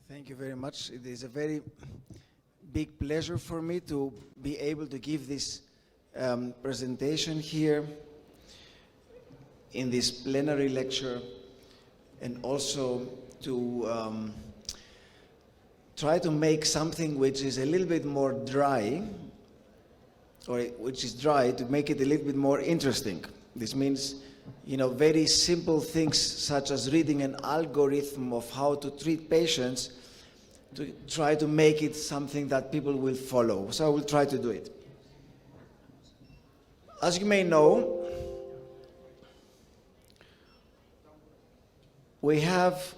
Thank you very much. It is a very big pleasure for me to be able to give this presentation here in this plenary lecture, and also to try to make something which is a little bit more dry, or which is dry, to make it a little bit more interesting. This means, you know, very simple things such as reading an algorithm of how to treat patients, to try to make it something that people will follow. So I will try to do it. As you may know, we have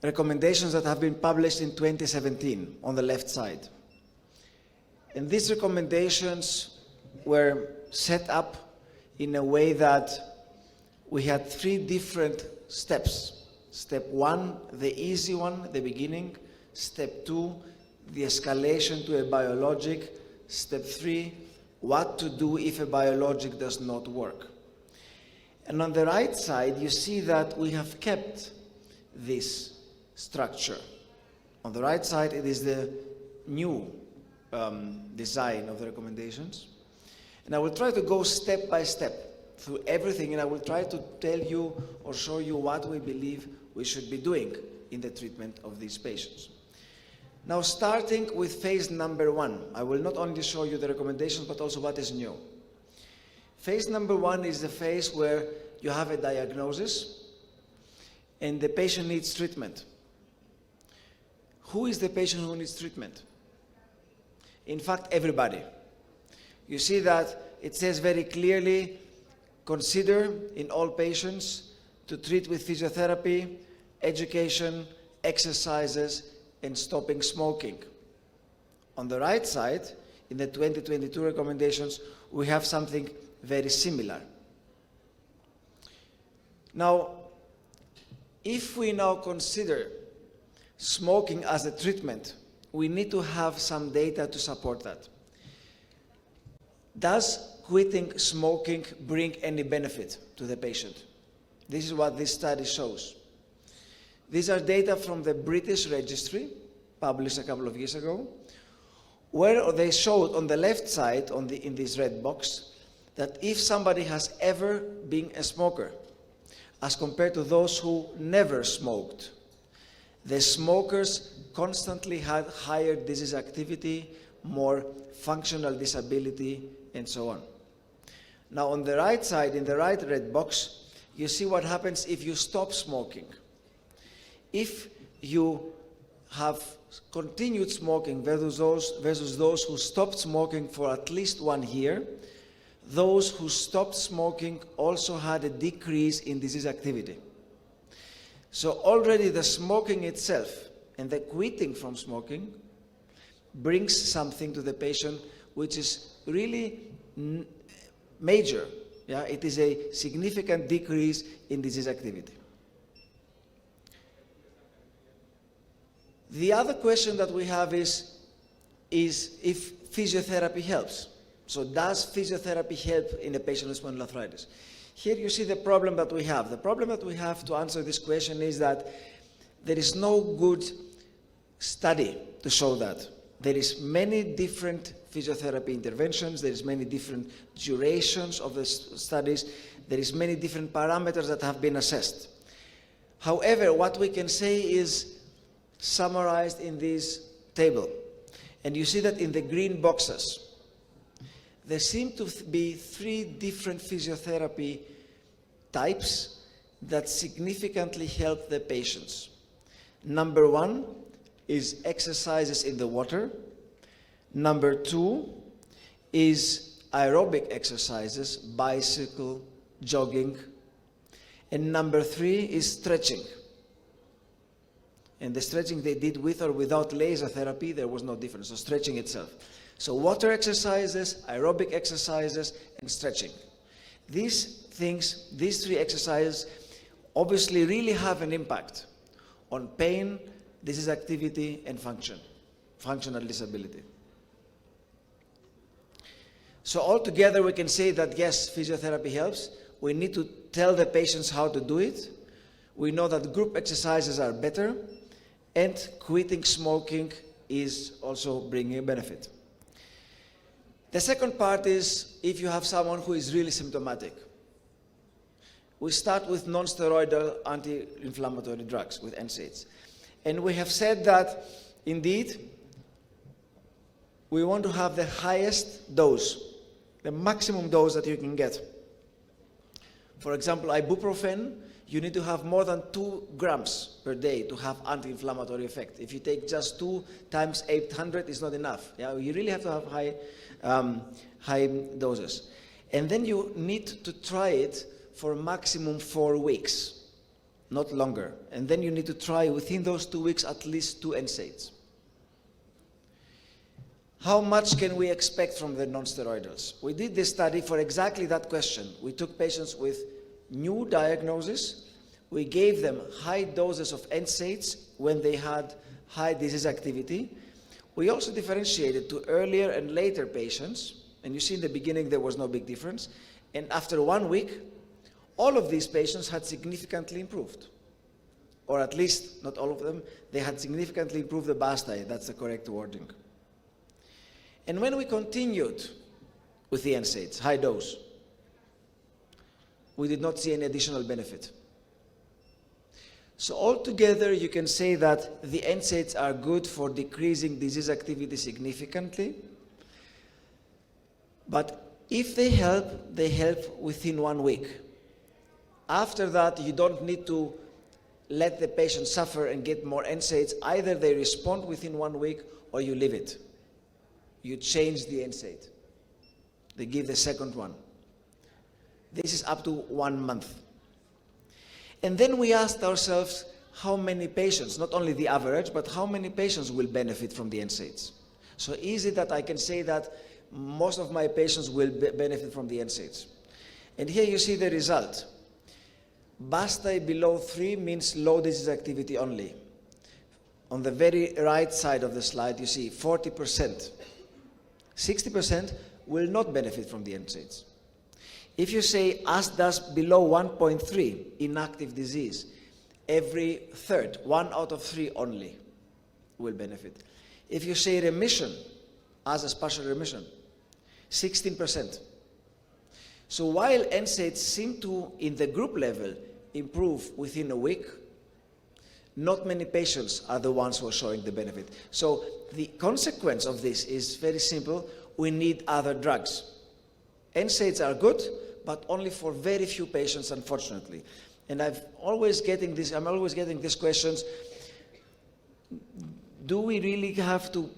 recommendations that have been published in 2017 on the left side. And these recommendations were set up in a way that we had 3 different steps. Step 1, the easy one, the beginning. Step 2, the escalation to a biologic. Step 3, what to do if a biologic does not work. And on the right side, you see that we have kept this structure. On the right side, it is the new design of the recommendations. And I will try to go step by step through everything, and I will try to tell you or show you what we believe we should be doing in the treatment of these patients. Now, starting with phase number 1, I will not only show you the recommendations, but also what is new. Phase number 1 is the phase where you have a diagnosis and the patient needs treatment. Who is the patient who needs treatment? In fact, everybody. You see that it says very clearly, consider in all patients to treat with physiotherapy, education, exercises, and stopping smoking. On the right side, in the 2022 recommendations, we have something very similar. Now, if we now consider smoking as a treatment, we need to have some data to support that. Does quitting smoking bring any benefit to the patient? This is what this study shows. These are data from the British Registry, published a couple of years ago, where they showed on the left side, in this red box, that if somebody has ever been a smoker, as compared to those who never smoked, the smokers constantly had higher disease activity, more functional disability, and so on. Now, on the right side, in the right red box, you see what happens if you stop smoking. If you have continued smoking versus those who stopped smoking for at least 1 year, those who stopped smoking also had a decrease in disease activity. So already the smoking itself and the quitting from smoking brings something to the patient which is really major. Yeah? It is a significant decrease in disease activity. The other question that we have is if physiotherapy helps. So does physiotherapy help in a patient with spondyloarthritis? Here you see the problem that we have. The problem that we have to answer this question is that there is no good study to show that. There is many different physiotherapy interventions, there is many different durations of the studies, there is many different parameters that have been assessed. However, what we can say is summarized in this table. And you see that in the green boxes, there seem to be 3 different physiotherapy types that significantly help the patients. Number 1 is exercises in the water. Number 2 is aerobic exercises, bicycle, jogging. And number 3 is stretching. And the stretching they did with or without laser therapy, there was no difference, so stretching itself. So water exercises, aerobic exercises, and stretching. These things, these 3 exercises, obviously really have an impact on pain, disease activity, and functional disability. So altogether we can say that yes, physiotherapy helps. We need to tell the patients how to do it. We know that group exercises are better, and quitting smoking is also bringing a benefit. The second part is if you have someone who is really symptomatic. We start with non-steroidal anti-inflammatory drugs, with NSAIDs. And we have said that, indeed, we want to have the highest dose, the maximum dose that you can get. For example, ibuprofen, you need to have more than 2 grams per day to have anti-inflammatory effect. If you take just 2 times 800, it's not enough. Yeah? You really have to have high doses. And then you need to try it for maximum 4 weeks, not longer. And then you need to try within those 2 weeks at least 2 NSAIDs. How much can we expect from the non-steroidals? We did this study for exactly that question. We took patients with new diagnosis. We gave them high doses of NSAIDs when they had high disease activity. We also differentiated to earlier and later patients. And you see in the beginning there was no big difference. And after 1 week, all of these patients had significantly improved. Or at least, not all of them, they had significantly improved the BASTA. That's the correct wording. And when we continued with the NSAIDs, high dose, we did not see any additional benefit. So altogether, you can say that the NSAIDs are good for decreasing disease activity significantly. But if they help within 1 week. After that, you don't need to let the patient suffer and get more NSAIDs. Either they respond within 1 week or you leave it. You change the NSAID. They give the second one. This is up to 1 month. And then we asked ourselves how many patients, not only the average, but how many patients will benefit from the NSAIDs. So is it that I can say that most of my patients will benefit from the NSAIDs? And here you see the result. BASTA below 3 means low disease activity only. On the very right side of the slide, you see 40%. 60% will not benefit from the NSAIDs. If you say as does below 1.3 inactive disease, every third, 1 out of 3 only will benefit. If you say remission, as a partial remission, 16%. So while NSAIDs seem to, in the group level, improve within a week, not many patients are the ones who are showing the benefit. So the consequence of this is very simple. We need other drugs. NSAIDs are good, but only for very few patients, unfortunately. And I'm always getting these questions. Do we really have to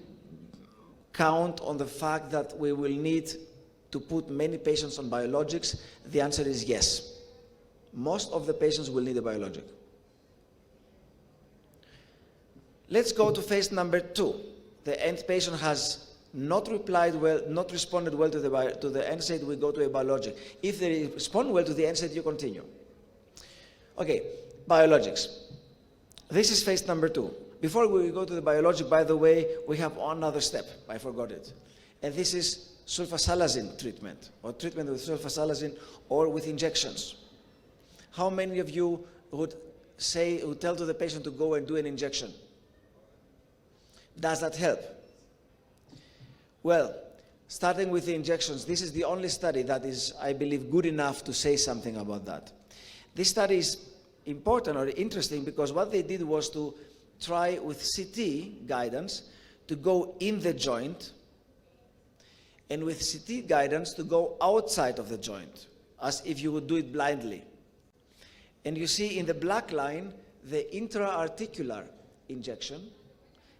count on the fact that we will need to put many patients on biologics? The answer is yes. Most of the patients will need a biologic. Let's go to phase number 2. The end patient has not responded well to the NSAID, we go to a biologic. If they respond well to the NSAID, you continue. Okay, biologics. This is phase number 2. Before we go to the biologic, by the way, we have one other step. I forgot it. And this is sulfasalazine treatment, or treatment with sulfasalazine or with injections. How many of you would tell to the patient to go and do an injection? Does that help? Well, starting with the injections, this is the only study that is, I believe, good enough to say something about that. This study is important or interesting because what they did was to try with CT guidance to go in the joint and with CT guidance to go outside of the joint, as if you would do it blindly. And you see in the black line, the intra-articular injection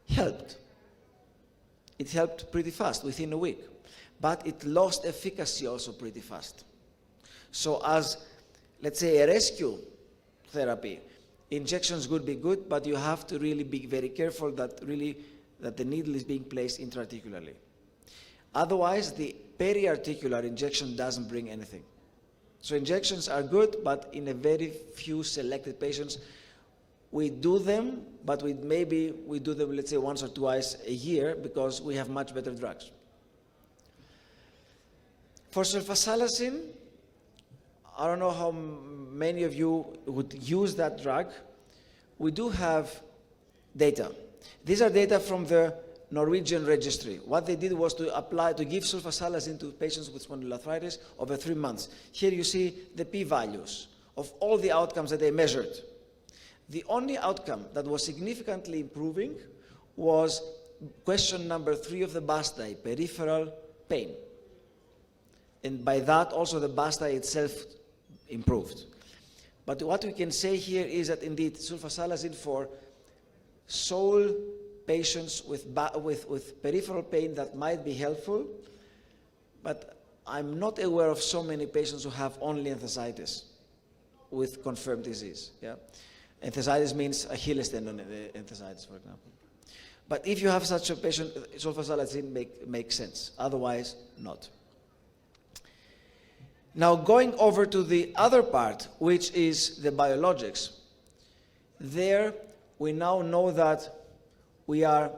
helped. It helped pretty fast, within a week. But it lost efficacy also pretty fast. So as, let's say, a rescue therapy, injections would be good, but you have to really be very careful that the needle is being placed intra-articularly. Otherwise, the peri-articular injection doesn't bring anything. So injections are good, but in a very few selected patients. We do them, but we do them, let's say, once or twice a year because we have much better drugs. For sulfasalazine, I don't know how many of you would use that drug. We do have data. These are data from the Norwegian registry. What they did was to give sulfasalazine to patients with spondyloarthritis over 3 months. Here you see the p-values of all the outcomes that they measured. The only outcome that was significantly improving was question number 3 of the BASTAI, peripheral pain. And by that also the BASTAI itself improved. But what we can say here is that indeed sulfasalazine for sole patients with peripheral pain, that might be helpful, but I'm not aware of so many patients who have only enthesitis with confirmed disease. Yeah? Enthesitis means Achilles tendon enthesitis, for example. But if you have such a patient, sulfasalazine makes sense. Otherwise, not. Now, going over to the other part, which is the biologics. There, we now know that we are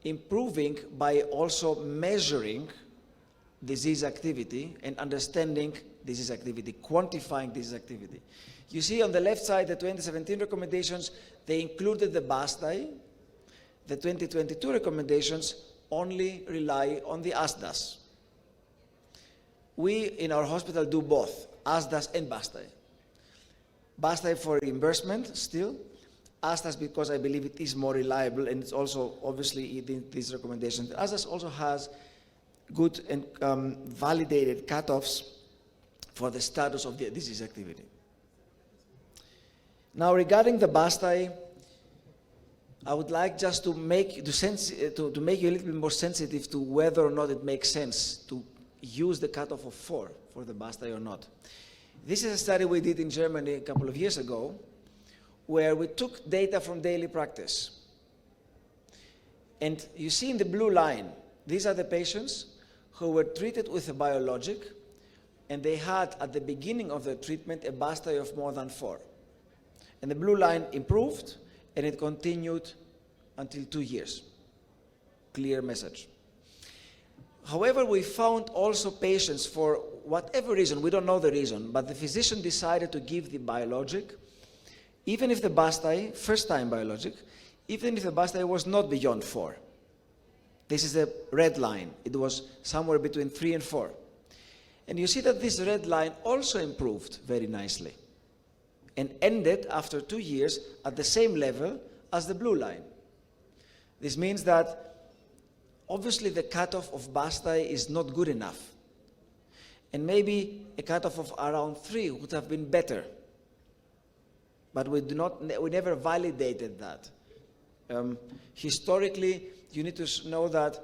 improving by also measuring disease activity and understanding disease activity, quantifying disease activity. You see on the left side, the 2017 recommendations, they included the BASTAI. The 2022 recommendations only rely on the ASDAS. We in our hospital do both, ASDAS and BASTAI. BASTAI for reimbursement still, ASDAS because I believe it is more reliable, and it's also obviously in these recommendations. ASDAS also has good and validated cutoffs for the status of the disease activity. Now regarding the BASTAI, I would like just to make you a little bit more sensitive to whether or not it makes sense to use the cutoff of 4 for the BASTAI or not. This is a study we did in Germany a couple of years ago, where we took data from daily practice. And you see in the blue line, these are the patients who were treated with a biologic, and they had at the beginning of the treatment a BASTAI of more than 4. And the blue line improved, and it continued until 2 years. Clear message. However, we found also patients, for whatever reason, we don't know the reason, but the physician decided to give the biologic, even if the BASTAI, first-time biologic, even if the BASTAI was not beyond 4. This is the red line. It was somewhere between 3 and 4. And you see that this red line also improved very nicely and ended after 2 years at the same level as the blue line. This means that obviously the cutoff of BASTAI is not good enough. And maybe a cutoff of around 3 would have been better. But we never validated that. Historically, you need to know that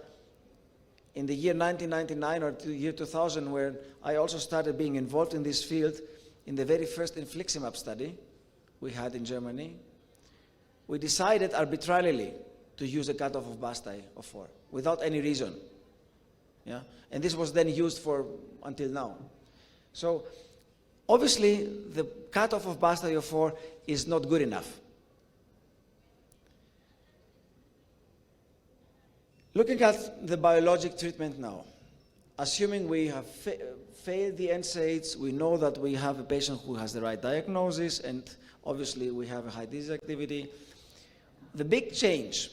in the year 1999 or the year 2000, where I also started being involved in this field, in the very first infliximab study we had in Germany, we decided arbitrarily to use a cutoff of BASTAI of 4, without any reason. Yeah? And this was then used for until now. So obviously, the cutoff of BASTAI of 4 is not good enough. Looking at the biologic treatment now, assuming we have failed the NSAIDs, we know that we have a patient who has the right diagnosis, and obviously we have a high disease activity. The big change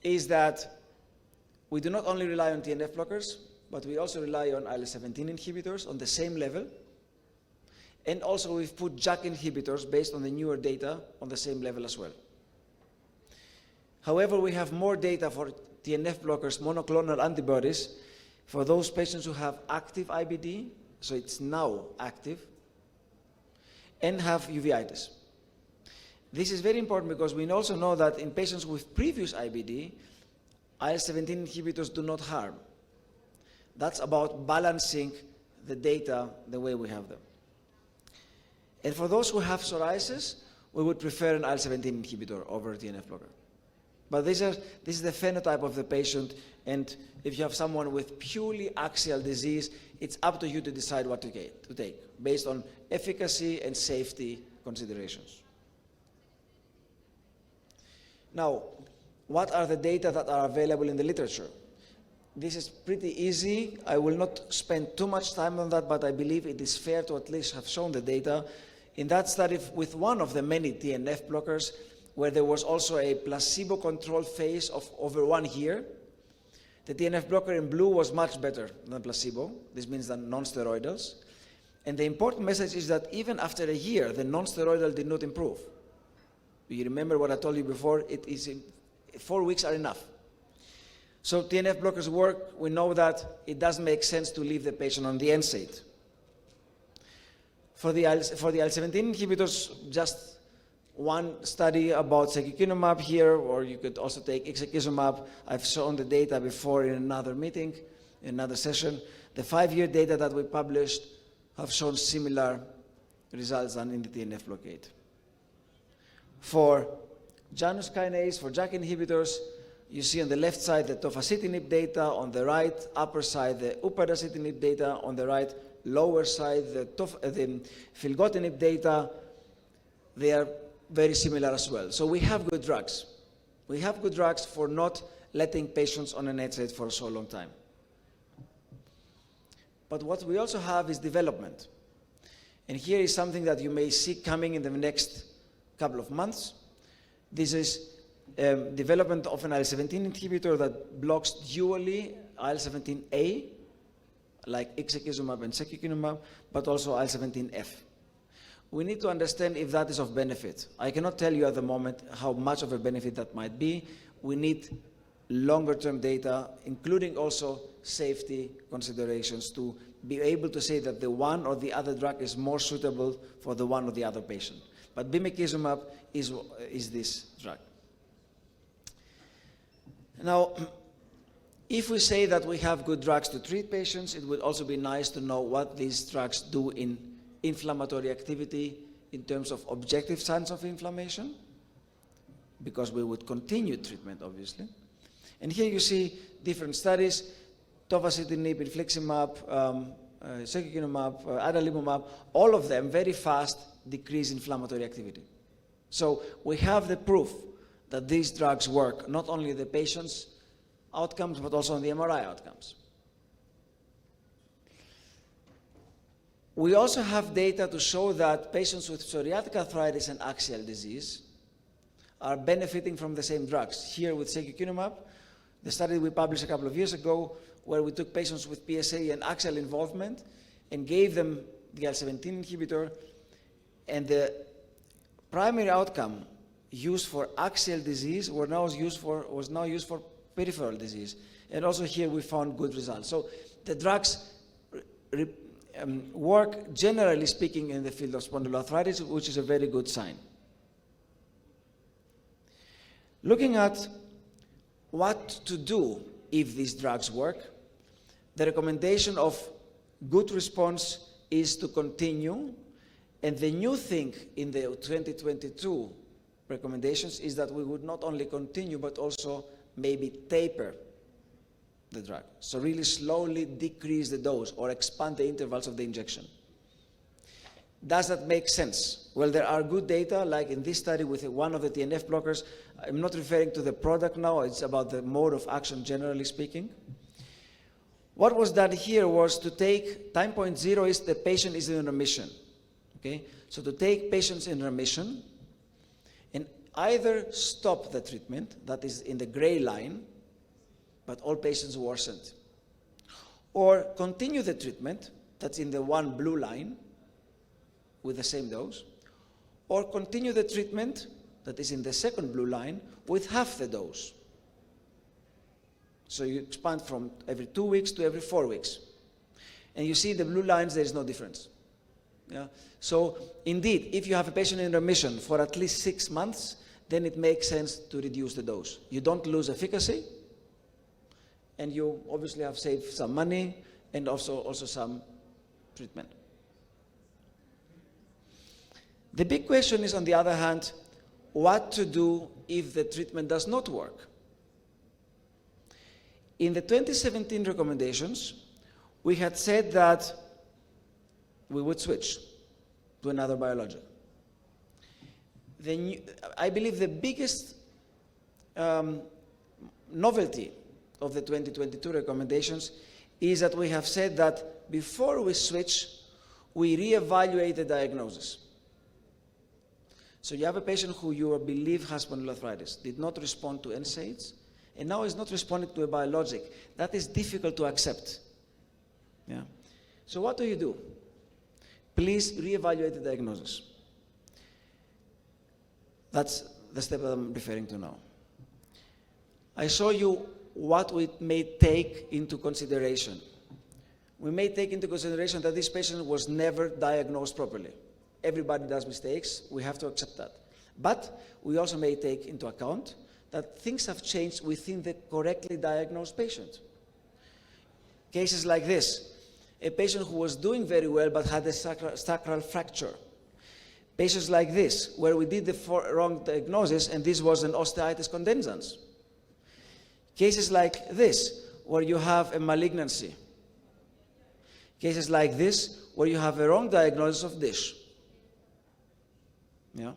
is that we do not only rely on TNF blockers, but we also rely on IL-17 inhibitors on the same level. And also we've put JAK inhibitors based on the newer data on the same level as well. However, we have more data for TNF blockers, monoclonal antibodies, for those patients who have active IBD, so it's now active, and have uveitis. This is very important because we also know that in patients with previous IBD, IL-17 inhibitors do not harm. That's about balancing the data the way we have them. And for those who have psoriasis, we would prefer an IL-17 inhibitor over a TNF blocker. But this is the phenotype of the patient, and if you have someone with purely axial disease, it's up to you to decide what to take, based on efficacy and safety considerations. Now, what are the data that are available in the literature? This is pretty easy. I will not spend too much time on that, but I believe it is fair to at least have shown the data. In that study, with one of the many TNF blockers, where there was also a placebo-controlled phase of over 1 year. The TNF blocker in blue was much better than placebo. This means than non-steroidals. And the important message is that even after a year, the non-steroidal did not improve. You remember what I told you before? 4 weeks are enough. So TNF blockers work. We know that it does make sense to leave the patient on the NSAID. For the IL-17 inhibitors, just one study about secukinumab here, or you could also take ixekizumab. I've shown the data before in another meeting, in another session. The 5-year data that we published have shown similar results than in the TNF blockade. For Janus kinase, for JAK inhibitors, you see on the left side the tofacitinib data, on the right upper side the upadacitinib data, on the right lower side the filgotinib data. They are very similar as well. So we have good drugs. We have good drugs for not letting patients on an NSAID for so long time. But what we also have is development. And here is something that you may see coming in the next couple of months. This is development of an IL-17 inhibitor that blocks dually IL-17A, like ixekizumab and secukinumab, but also IL-17F. We need to understand if that is of benefit. I cannot tell you at the moment how much of a benefit that might be. We need longer-term data, including also safety considerations, to be able to say that the one or the other drug is more suitable for the one or the other patient. But bimekizumab is this drug. Now, if we say that we have good drugs to treat patients, it would also be nice to know what these drugs do in inflammatory activity in terms of objective signs of inflammation, because we would continue treatment, obviously. And here you see different studies, tofacitinib, infliximab, secukinumab, adalimumab, all of them very fast decrease inflammatory activity. So we have the proof that these drugs work, not only the patient's outcomes, but also on the MRI outcomes. We also have data to show that patients with psoriatic arthritis and axial disease are benefiting from the same drugs. Here with secukinumab, the study we published a couple of years ago, where we took patients with PSA and axial involvement and gave them the IL-17 inhibitor, and the primary outcome used for axial disease was now used for peripheral disease. And also here we found good results. So the drugs work, generally speaking, in the field of spondyloarthritis, which is a very good sign. Looking at what to do if these drugs work, the recommendation of good response is to continue. And the new thing in the 2022 recommendations is that we would not only continue, but also maybe taper the drug. So really slowly decrease the dose or expand the intervals of the injection. Does that make sense? Well, there are good data, like in this study with one of the TNF blockers. I'm not referring to the product now, it's about the mode of action generally speaking. What was done here was to take, time point 0 is the patient is in remission. Okay? So to take patients in remission and either stop the treatment, that is in the gray line, but all patients worsened, or continue the treatment, that's in the one blue line, with the same dose, or continue the treatment, that is in the second blue line, with half the dose. So you expand from every 2 weeks to every 4 weeks. And you see the blue lines, there is no difference. Yeah? So indeed, if you have a patient in remission for at least 6 months, then it makes sense to reduce the dose. You don't lose efficacy, and you obviously have saved some money and also some treatment. The big question is, on the other hand, what to do if the treatment does not work. In the 2017 recommendations, we had said that we would switch to another biologic. I believe the biggest novelty of the 2022 recommendations is that we have said that before we switch, we reevaluate the diagnosis. So you have a patient who you believe has spondyloarthritis, did not respond to NSAIDs, and now is not responding to a biologic. That is difficult to accept. Yeah? So what do? Please reevaluate the diagnosis. That's the step that I'm referring to now. I show you what we may take into consideration. We may take into consideration that this patient was never diagnosed properly. Everybody does mistakes, we have to accept that. But we also may take into account that things have changed within the correctly diagnosed patient. Cases like this, a patient who was doing very well but had a sacral fracture. Patients like this, where we did the wrong diagnosis and this was an osteitis condensans. Cases like this, where you have a malignancy. Cases like this, where you have a wrong diagnosis of dish. Yeah?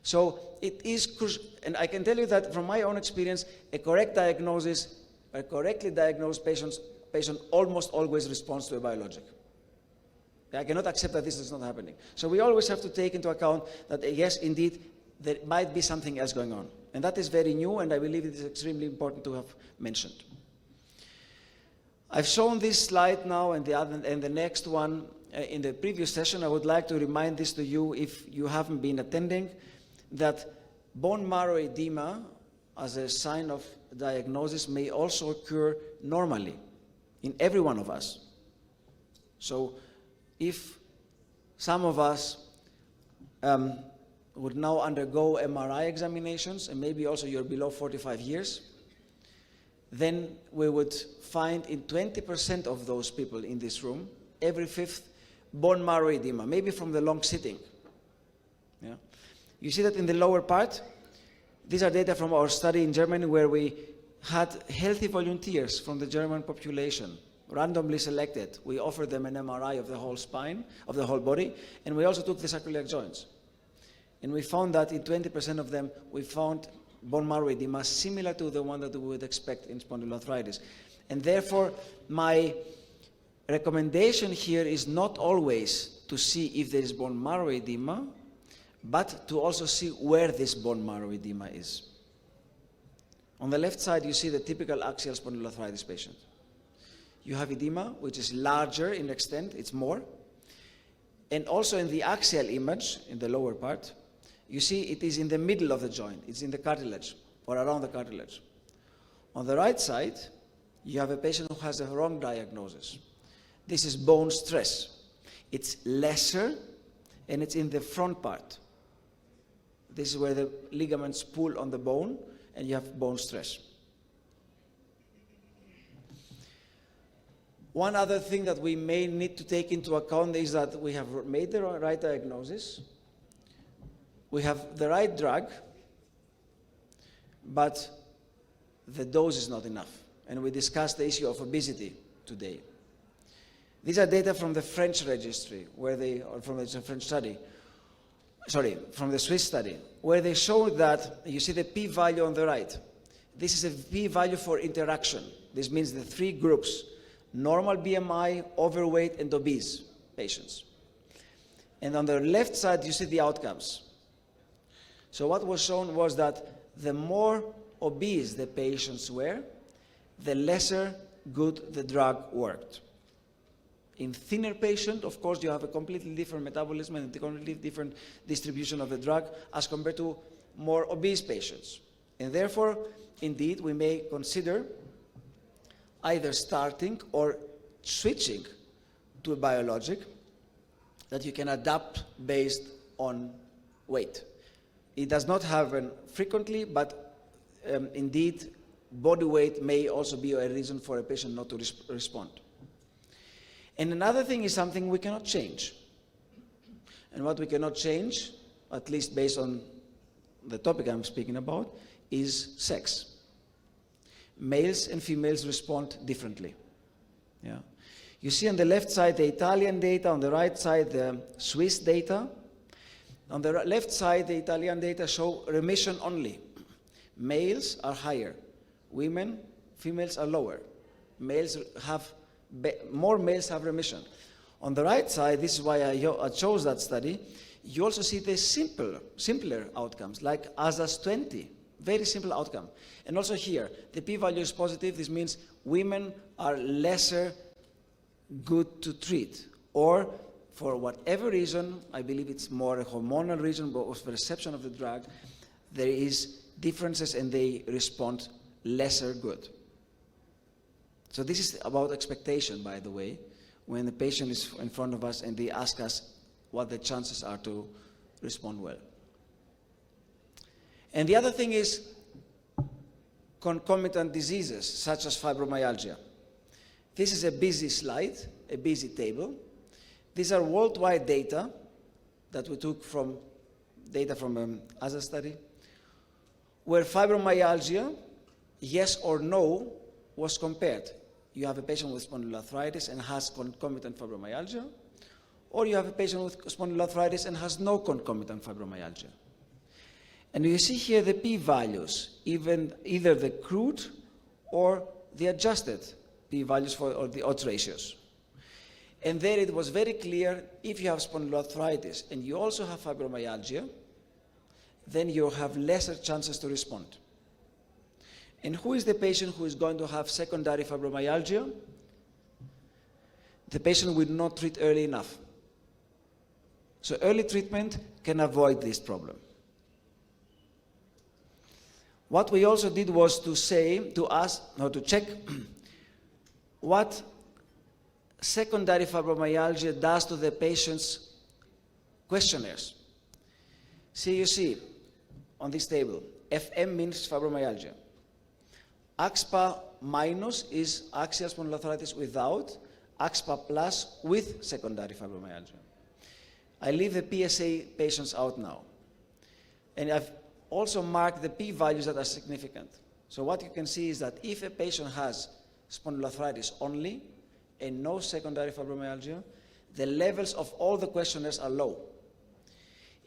So it is crucial, and I can tell you that from my own experience, a correct diagnosis, a correctly diagnosed patient almost always responds to a biologic. I cannot accept that this is not happening. So we always have to take into account that, yes, indeed, there might be something else going on. And that is very new, and I believe it is extremely important to have mentioned. I've shown this slide now and the next one in the previous session. I would like to remind this to you, if you haven't been attending, that bone marrow edema as a sign of diagnosis may also occur normally in every one of us. So if some of us would now undergo MRI examinations, and maybe also you're below 45 years, then we would find in 20% of those people in this room, every fifth, bone marrow edema, maybe from the long sitting. Yeah? You see that in the lower part? These are data from our study in Germany where we had healthy volunteers from the German population, randomly selected. We offered them an MRI of the whole spine, of the whole body, and we also took the sacroiliac joints. And we found that in 20% of them, we found bone marrow edema similar to the one that we would expect in spondyloarthritis. And therefore, my recommendation here is not always to see if there is bone marrow edema, but to also see where this bone marrow edema is. On the left side, you see the typical axial spondyloarthritis patient. You have edema, which is larger in extent, it's more. And also in the axial image, in the lower part, you see it is in the middle of the joint. It's in the cartilage, or around the cartilage. On the right side, you have a patient who has a wrong diagnosis. This is bone stress. It's lesser, and it's in the front part. This is where the ligaments pull on the bone, and you have bone stress. One other thing that we may need to take into account is that we have made the right diagnosis, we have the right drug, but the dose is not enough. And we discussed the issue of obesity today. These are data from the French registry, or from the French study, from the Swiss study, where they showed that, you see the p-value on the right. This is a p-value for interaction. This means the three groups: normal BMI, overweight, and obese patients. And on the left side, you see the outcomes. So what was shown was that the more obese the patients were, the lesser good the drug worked. In thinner patients, of course, you have a completely different metabolism and a completely different distribution of the drug as compared to more obese patients. And therefore, indeed, we may consider either starting or switching to a biologic that you can adapt based on weight. It does not happen frequently, but indeed, body weight may also be a reason for a patient not to respond. And another thing is something we cannot change. And what we cannot change, at least based on the topic I'm speaking about, is sex. Males and females respond differently. Yeah. You see on the left side the Italian data, on the right side the Swiss data. On the left side, the Italian data show remission only. Males are higher. Females are lower. More males have remission. On the right side, this is why I chose that study, you also see the simpler outcomes, like ASAS 20, very simple outcome. And also here, the p-value is positive. This means women are lesser good to treat, or for whatever reason, I believe it's more a hormonal reason, but of perception of the drug, there is differences and they respond lesser good. So this is about expectation, by the way, when the patient is in front of us and they ask us what the chances are to respond well. And the other thing is concomitant diseases, such as fibromyalgia. This is a busy slide, a busy table. These are worldwide data that we took from data from ASA study, where fibromyalgia, yes or no, was compared. You have a patient with spondyloarthritis and has concomitant fibromyalgia, or you have a patient with spondyloarthritis and has no concomitant fibromyalgia. And you see here the p-values, either the crude or the adjusted p-values or the odds ratios. And there it was very clear, if you have spondyloarthritis and you also have fibromyalgia, then you have lesser chances to respond. And who is the patient who is going to have secondary fibromyalgia? The patient will not treat early enough. So early treatment can avoid this problem. What we also did was to check what secondary fibromyalgia does to the patient's questionnaires. See, you see on this table, FM means fibromyalgia. AxSpA minus is axial spondyloarthritis without, AxSpA plus with secondary fibromyalgia. I leave the PSA patients out now. And I've also marked the p-values that are significant. So what you can see is that if a patient has spondyloarthritis only and no secondary fibromyalgia, the levels of all the questionnaires are low.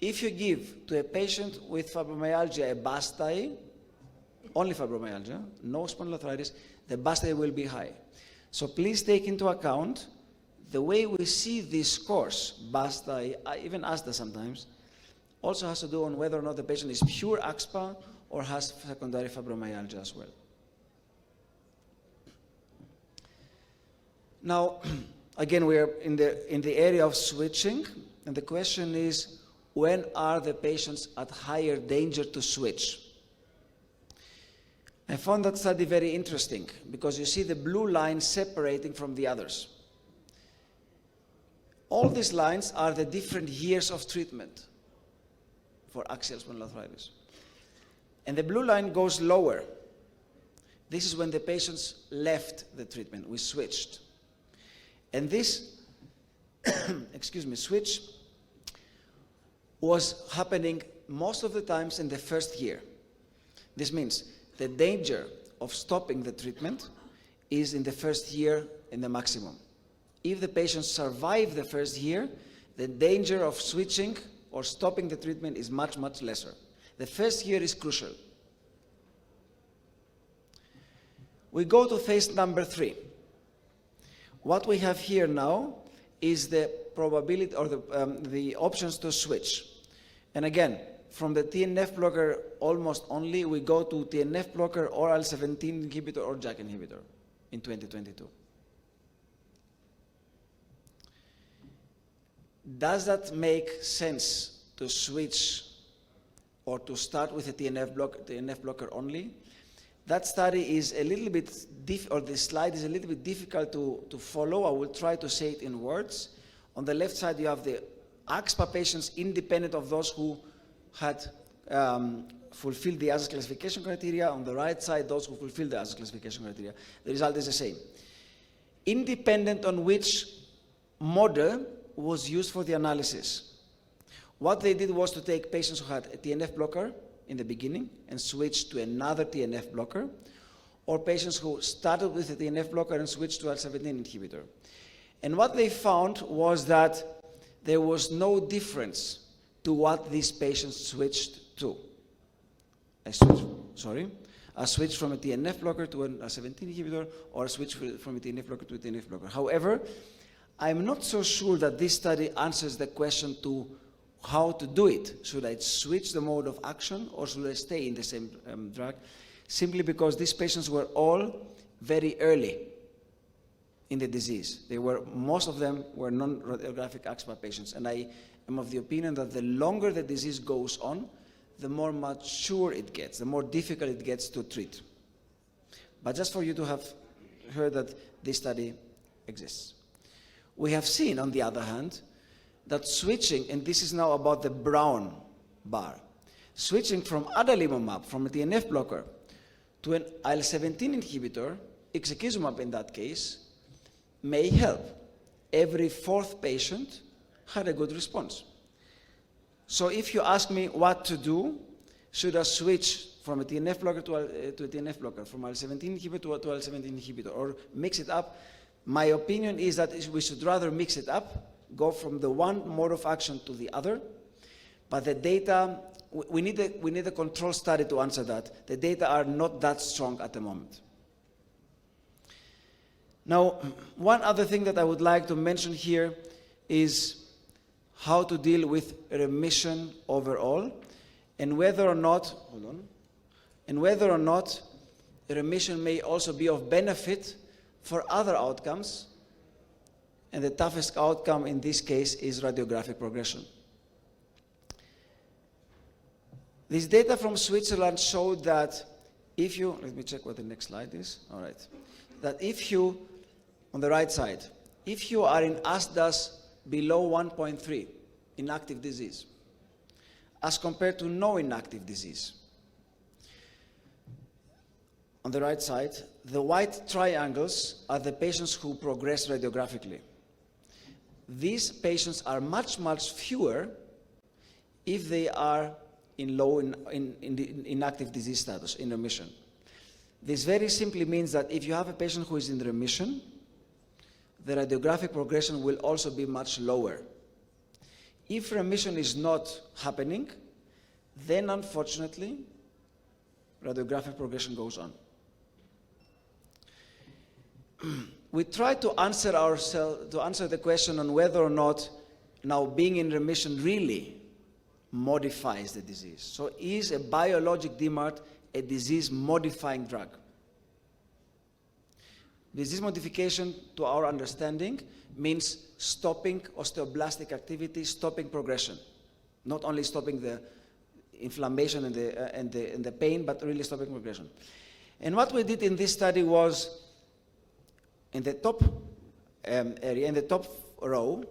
If you give to a patient with fibromyalgia a BASTAI, only fibromyalgia, no spondyloarthritis, the BASTAI will be high. So please take into account the way we see these scores, BASTAI, even ASDA sometimes, also has to do on whether or not the patient is pure AxSpA or has secondary fibromyalgia as well. Now, again, we are in the area of switching, and the question is, when are the patients at higher danger to switch? I found that study very interesting because you see the blue line separating from the others. All these lines are the different years of treatment for axial spondyloarthritis. And the blue line goes lower. This is when the patients left the treatment, we switched. And this, switch was happening most of the times in the first year. This means the danger of stopping the treatment is in the first year in the maximum. If the patients survive the first year, the danger of switching or stopping the treatment is much, much lesser. The first year is crucial. We go to phase number 3. What we have here now is the probability or the options to switch. And again, from the TNF blocker almost only, we go to TNF blocker, or IL-17 inhibitor, or JAK inhibitor in 2022. Does that make sense to switch or to start with a TNF blocker only? That study is a little bit, the slide is a little bit difficult to follow. I will try to say it in words. On the left side, you have the AxSpA patients independent of those who had fulfilled the ASAS classification criteria. On the right side, those who fulfilled the ASAS classification criteria. The result is the same. Independent on which model was used for the analysis. What they did was to take patients who had a TNF blocker in the beginning and switched to another TNF blocker, or patients who started with a TNF blocker and switched to IL-17 inhibitor. And what they found was that there was no difference to what these patients switched to. A switch from a TNF blocker to an IL-17 inhibitor, or a switch from a TNF blocker to a TNF blocker. However, I'm not so sure that this study answers the question to how to do it. Should I switch the mode of action or should I stay in the same drug? Simply because these patients were all very early in the disease. Most of them were non-radiographic axSpA patients, and I am of the opinion that the longer the disease goes on, the more mature it gets, the more difficult it gets to treat. But just for you to have heard that this study exists. We have seen, on the other hand, that switching, and this is now about the brown bar, switching from adalimumab, from a TNF blocker, to an IL-17 inhibitor, ixekizumab in that case, may help. Every fourth patient had a good response. So if you ask me what to do, should I switch from a TNF blocker to a TNF blocker, from IL-17 inhibitor to IL-17 inhibitor, or mix it up, my opinion is that we should rather mix it up, go from the one mode of action to the other, but the data, we need a control study to answer that. The data are not that strong at the moment. Now, one other thing that I would like to mention here is how to deal with remission overall, and whether or not, remission may also be of benefit for other outcomes, and the toughest outcome in this case is radiographic progression. This data from Switzerland showed that if you, let me check what the next slide is, all right, that if you, on the right side, if you are in ASDAS below 1.3 in active disease, as compared to no inactive disease, on the right side, the white triangles are the patients who progress radiographically. These patients are much, much fewer if they are in low inactive disease status, in remission. This very simply means that if you have a patient who is in remission, the radiographic progression will also be much lower. If remission is not happening, then unfortunately, radiographic progression goes on. We try to answer the question on whether or not now being in remission really modifies the disease. So is a biologic DMARD a disease-modifying drug? Disease modification, to our understanding, means stopping osteoblastic activity, stopping progression. Not only stopping the inflammation and the pain, but really stopping progression. And what we did in this study was, in the top area, in the top row,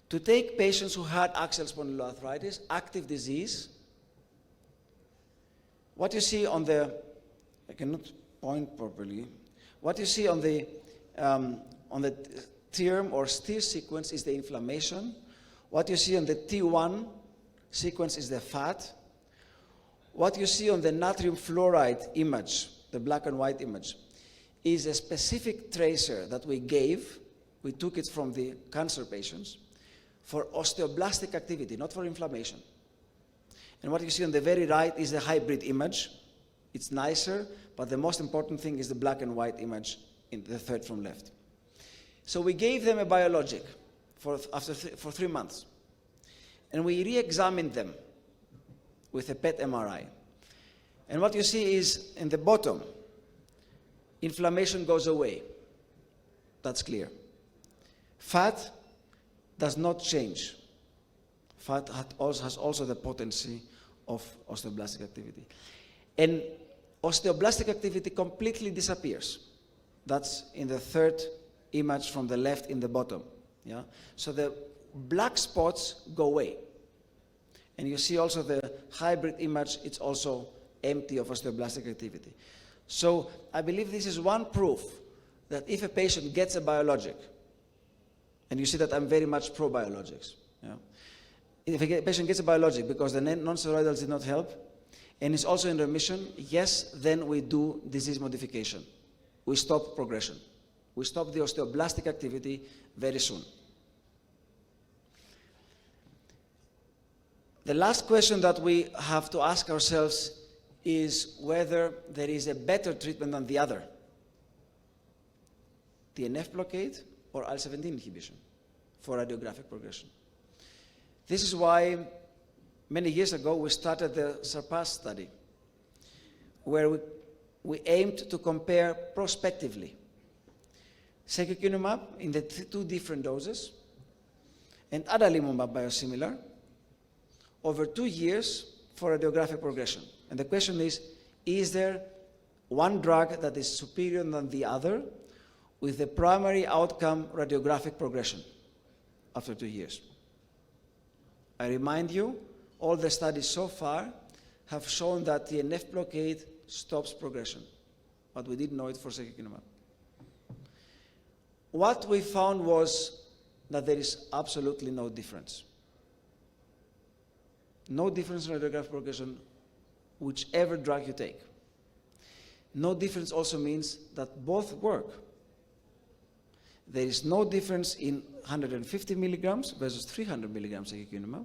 to take patients who had axial spondyloarthritis, active disease. What you see on the, I cannot point properly, what you see on the term or STIR sequence is the inflammation. What you see on the T1 sequence is the fat. What you see on the natrium fluoride image, the black and white image, is a specific tracer that we gave. We took it from the cancer patients for osteoblastic activity, not for inflammation. And what you see on the very right is the hybrid image. It's nicer, but the most important thing is the black and white image in the third from left. So we gave them a biologic for 3 months. And we re-examined them with a PET MRI. And what you see is, in the bottom, inflammation goes away. That's clear. Fat does not change. Fat has also the potency of osteoblastic activity. And osteoblastic activity completely disappears. That's in the third image from the left in the bottom. Yeah? So the black spots go away. And you see also the hybrid image, it's also empty of osteoblastic activity. So I believe this is one proof that if a patient gets a biologic, and you see that I'm very much pro-biologics. Yeah? If a patient gets a biologic because the non-steroidals did not help, and is also in remission, yes, then we do disease modification. We stop progression. We stop the osteoblastic activity very soon. The last question that we have to ask ourselves is whether there is a better treatment than the other. TNF blockade or IL-17 inhibition. for radiographic progression. This is why many years ago we started the SURPASS study, where we aimed to compare prospectively secukinumab in the two different doses and adalimumab biosimilar over 2 years for radiographic progression. And the question is there one drug that is superior than the other with the primary outcome radiographic progression after 2 years? I remind you, all the studies so far have shown that TNF blockade stops progression, but we didn't know it for secukinumab. What we found was that there is absolutely no difference. No difference in radiographic progression, whichever drug you take. No difference also means that both work. There is no difference in 150 milligrams versus 300 milligrams secukinumab.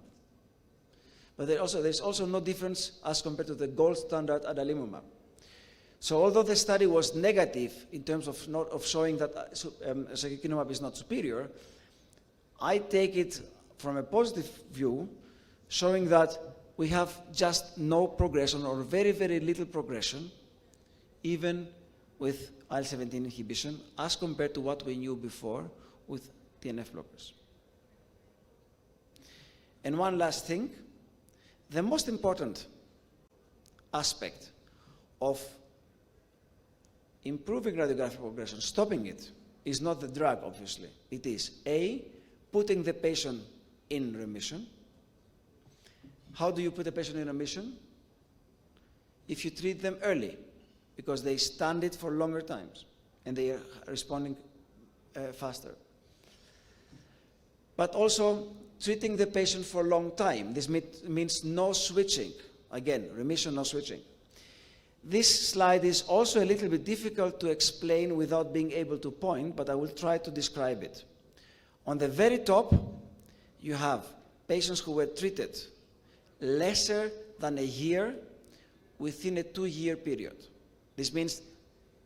But there's also no difference as compared to the gold standard adalimumab. So although the study was negative in terms of showing that secukinumab is not superior, I take it from a positive view, showing that we have just no progression or very, very little progression, even with IL-17 inhibition, as compared to what we knew before with TNF blockers. And one last thing, the most important aspect of improving radiographic progression, stopping it, is not the drug, obviously. It is A, putting the patient in remission. How do you put a patient in remission? If you treat them early, because they stand it for longer times and they are responding faster. But also treating the patient for a long time. This means no switching. Again, remission, no switching. This slide is also a little bit difficult to explain without being able to point, but I will try to describe it. On the very top, you have patients who were treated lesser than a year within a 2-year period. This means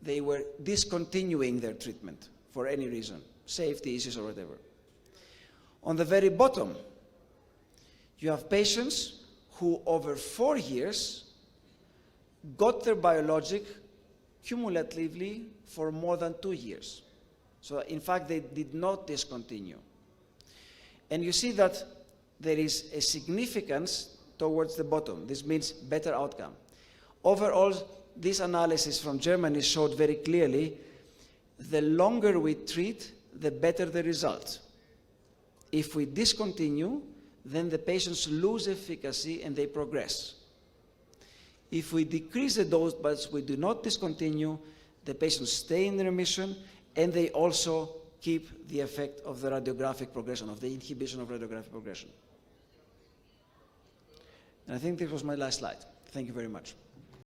they were discontinuing their treatment for any reason, safety issues or whatever. On the very bottom, you have patients who over 4 years got their biologic cumulatively for more than 2 years. So in fact, they did not discontinue. And you see that there is a significance towards the bottom. This means better outcome. Overall, this analysis from Germany showed very clearly the longer we treat, the better the result. If we discontinue, then the patients lose efficacy and they progress. If we decrease the dose but we do not discontinue, the patients stay in remission and they also keep the effect of the radiographic progression, of the inhibition of radiographic progression. And I think this was my last slide. Thank you very much.